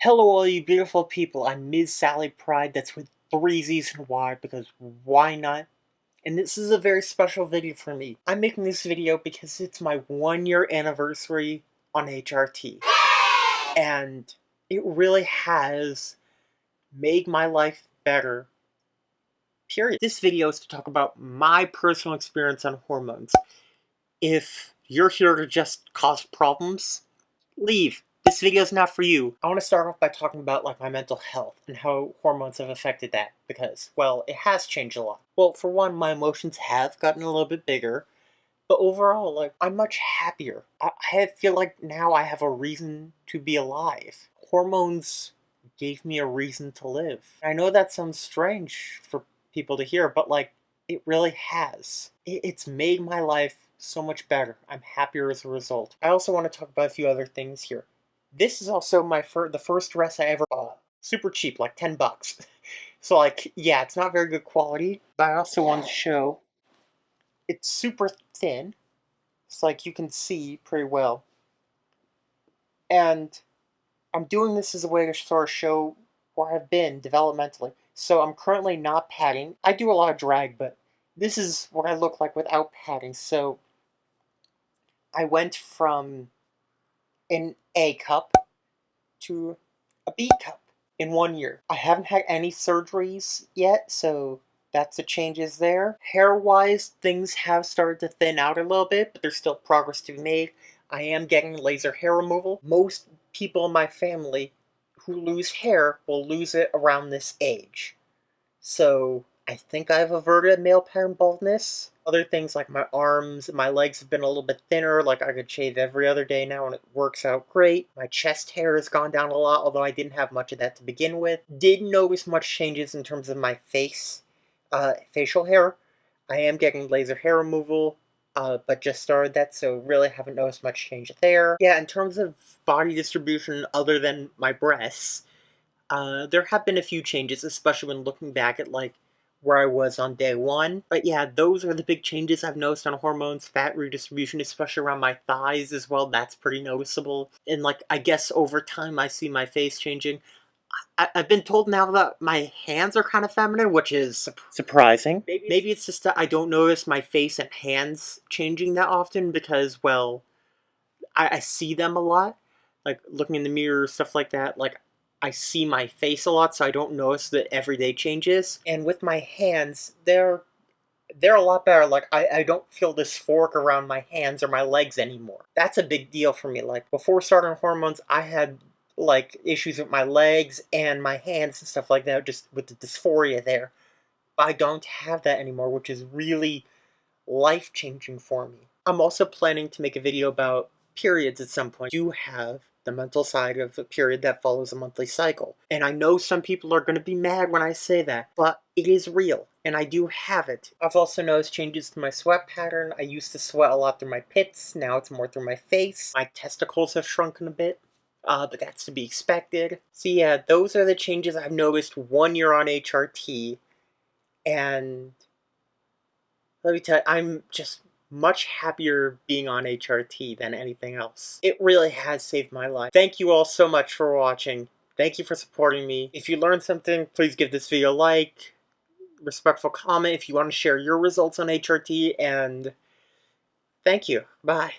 Hello, all you beautiful people. I'm Mizzz Sally Pryde. That's with three Z's and Y, because why not? And this is a very special video for me. I'm making this video because it's my 1 year anniversary on HRT. And it really has made my life better, period. This video is to talk about my personal experience on hormones. If you're here to just cause problems, leave. This video is not for you. I want to start off by talking about my mental health and how hormones have affected that because, well, it has changed a lot. Well, for one, my emotions have gotten a little bit bigger, but overall, I'm much happier. I feel like now I have a reason to be alive. Hormones gave me a reason to live. I know that sounds strange for people to hear, but it really has. It's made my life so much better. I'm happier as a result. I also want to talk about a few other things here. This is also the first dress I ever bought. Super cheap, like 10 bucks. So yeah, it's not very good quality, but I also wanted to show it's super thin. It's you can see pretty well. And I'm doing this as a way to sort of show where I've been developmentally. So I'm currently not padding. I do a lot of drag, but this is what I look like without padding. So I went from an A cup to a B cup in 1 year. I haven't had any surgeries yet, so that's the changes there. Hair-wise, things have started to thin out a little bit, but there's still progress to be made. I am getting laser hair removal. Most people in my family who lose hair will lose it around this age. So I think I've averted male pattern baldness. Other things like my arms and my legs have been a little bit thinner, I could shave every other day now and it works out great. My chest hair has gone down a lot, although I didn't have much of that to begin with. Didn't notice much changes in terms of my facial hair. I am getting laser hair removal, but just started that, so really haven't noticed much change there. Yeah, in terms of body distribution other than my breasts, there have been a few changes, especially when looking back at where I was on day one. But yeah, those are the big changes I've noticed on hormones. Fat redistribution, especially around my thighs as well, that's pretty noticeable. And I guess over time I see my face changing. I've been told now that my hands are kind of feminine, which is surprising. Maybe it's just that I don't notice my face and hands changing that often because, well, I see them a lot. Looking in the mirror, stuff like that. I see my face a lot, so I don't notice the everyday changes. And with my hands, they're a lot better. I don't feel dysphoric around my hands or my legs anymore. That's a big deal for me. Before starting hormones, I had issues with my legs and my hands and stuff like that, just with the dysphoria there. But I don't have that anymore, which is really life-changing for me. I'm also planning to make a video about periods at some point. I do have the mental side of a period that follows a monthly cycle. And I know some people are going to be mad when I say that, but it is real, and I do have it. I've also noticed changes to my sweat pattern. I used to sweat a lot through my pits, now it's more through my face. My testicles have shrunken a bit. But that's to be expected. So yeah, those are the changes I've noticed 1 year on HRT, and let me tell you, I'm just much happier being on HRT than anything else. It really has saved my life. Thank you all so much for watching. Thank you for supporting me. If you learned something, please give this video a like, respectful comment if you want to share your results on HRT, and thank you. Bye.